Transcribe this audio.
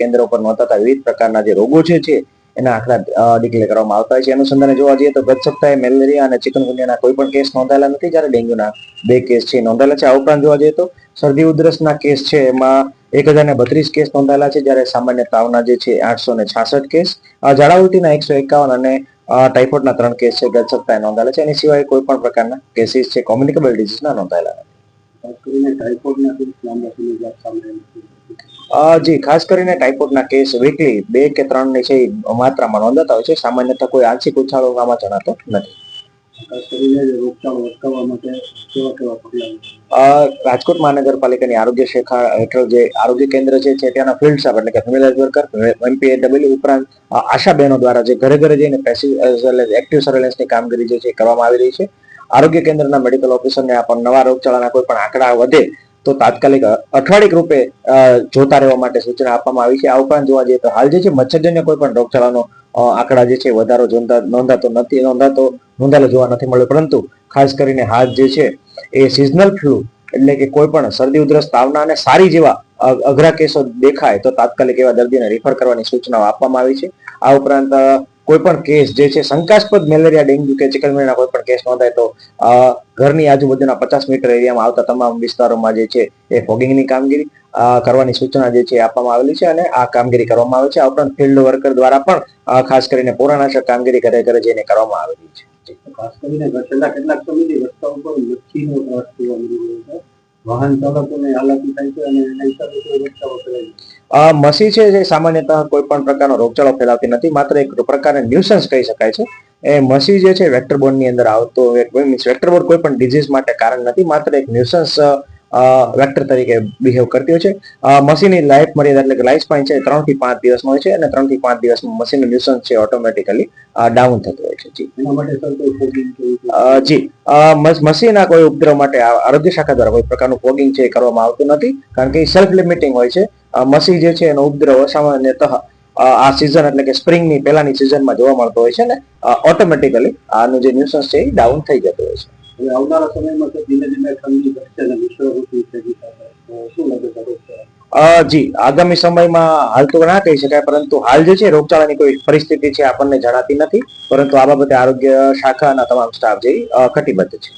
કેન્દ્રો પર નોંધાતા વિવિધ પ્રકારના જે રોગો છે એના આંકડા ડિક્લેર કરવામાં આવતા હોય છે. અનુસંધાને જોવા જઈએ તો ગત સપ્તાહે મેલેરિયા અને ચિકનગુનિયાના કોઈ પણ કેસ નોંધાયેલા નથી, જ્યારે ડેન્ગ્યુના 2 કેસ છે નોંધાયેલા છે. આ ઉપરાંત જોવા જઈએ તો શરદી ઉધરસના કેસ છે એમાં 1032 કેસ નોંધાયેલા છે, જ્યારે સામાન્ય તાવના જે છે 866 કેસ, ઝાડા ઉલટીના 151 અને ટાઇફોઇડના 3 કેસ છે ગત સપ્તાહે નોંધાયેલા છે. એની સિવાય કોઈ પણ પ્રકારના કેસીસ છે કોમ્યુનિકેબલ ડિઝીઝના નોંધાયેલા જી, ખાસ કરીને ટાઇફોઇડના કેસ વીકલી 2 કે 3 ની છે માત્રામાં નોંધાતા હોય છે. સામાન્યતઃ કોઈ આંશિક ઉછાળો આમાં જણાતો નથી. રાજકોટ મહાનગરપાલિકાની આરોગ્ય શાખા હેઠળ જે આરોગ્ય કેન્દ્ર છે ત્યાંના ફિલ્ડ સ્ટાફ એટલે કે ફિમેલ હેલ્થ વર્કર, MPAW ઉપરાંત આશા બહેનો દ્વારા જે ઘરે ઘરે જઈને એક્ટિવ સર્વેલન્સની કામગીરી જે છે કરવામાં આવી રહી છે. આરોગ્ય કેન્દ્રના મેડિકલ ઓફિસરને પણ નવા રોગચાળાના કોઈ પણ આંકડા વધે તો તાત્કાલિક અઠવાડિક રૂપે જોતા રહેવા માટે સૂચના આપવામાં આવી છે. આ ઉપરાંત જોવા જઈએ તો હાલ જે છે મચ્છરજન્ય કોઈ પણ રોગચાળાનો આંકડા જે છે વધારો નોંધાયેલો જોવા નથી મળ્યો, પરંતુ ખાસ કરીને હાલ જે છે એ સિઝનલ ફ્લૂ એટલે કે કોઈ પણ શરદી ઉધરસ તાવના અને સારી જેવા અઘરા કેસો દેખાય તો તાત્કાલિક એવા દર્દીને રિફર કરવાની સૂચનાઓ આપવામાં આવી છે. આ ઉપરાંત કોઈ પણ કેસ જે છે શંકાસ્પદ મેલેરિયા, ડેન્ગ્યુ કે ચિકનગુનિયાના કોઈ પણ કેસ નોંધાય તો ઘરની આજુબાજુના 50 મીટર એરિયામાં આવતા તમામ વિસ્તારોમાં જે છે એ ફોગિંગની કામગીરી કરવાની સૂચના જે છે આપવામાં આવેલી છે અને આ કામગીરી કરવામાં આવે છે. આ ઉપરાંત ફિલ્ડ વર્કર દ્વારા પણ ખાસ કરીને પોરાનાશક કામગીરી ઘરે ઘરે જઈને કરવામાં આવેલી છે. ખાસ કરીને છેલ્લા કેટલાક સમયથી રસ્તા ઉપર મચ્છીનો ત્રાસ જોવા મળી રહ્યો છે. વાહન ચાલકોને હાલાકી થાય છે અને એના હિસાબે રોગચાળો ફેલાય છે. મસી છે જે સામાન્યતઃ કોઈ પણ પ્રકારનો રોગચાળો ફેલાવતી નથી, માત્ર એક પ્રકારના ન્યુસન્સ કહી શકાય છે. એ મસી જે છે વેક્ટરબોર્ન ની અંદર આવતો વેક્ટરબોર્ન કોઈ પણ ડિઝીઝ માટે કારણ નથી, માત્ર એક ન્યુસન્સ વેક્ટર તરીકે બિહેવ કરતી હોય છે. મસીની લાઈફ મર્યાદા એટલે કે લાઈફ સ્પાન છે 3 થી 5 દિવસનો હોય છે અને 3 થી 5 દિવસમાં મસીનું ન્યુસન્સ છે ઓટોમેટિકલી ડાઉન થતું હોય છે. મસીના કોઈ ઉપદ્રવ માટે આરોગ્ય શાખા દ્વારા કોઈ પ્રકારનું ફોગિંગ છે કરવામાં આવતું નથી, કારણ કે સેલ્ફ લિમિટિંગ હોય છે. મસી જે છે એનો ઉપદ્રવ સામાન્યતઃ આ સિઝન એટલે કે સ્પ્રિંગની પહેલાની સિઝનમાં જોવા મળતો હોય છે ને ઓટોમેટિકલી આનું જે ન્યુસન્સ છે એ ડાઉન થઈ જતું હોય છે. હવે આવનારા સમયમાં તો ધીમે ધીમે ઠંડી ઘટશે અને વિશ્વ ઋતુ શું લાગે છે? જી, આગામી સમયમાં હાલ તો ના કહી શકાય, પરંતુ હાલ જે છે રોગચાળાની કોઈ પરિસ્થિતિ છે આપણને જણાતી નથી, પરંતુ આ બાબતે આરોગ્ય શાખાના તમામ સ્ટાફ જે કટિબદ્ધ છે.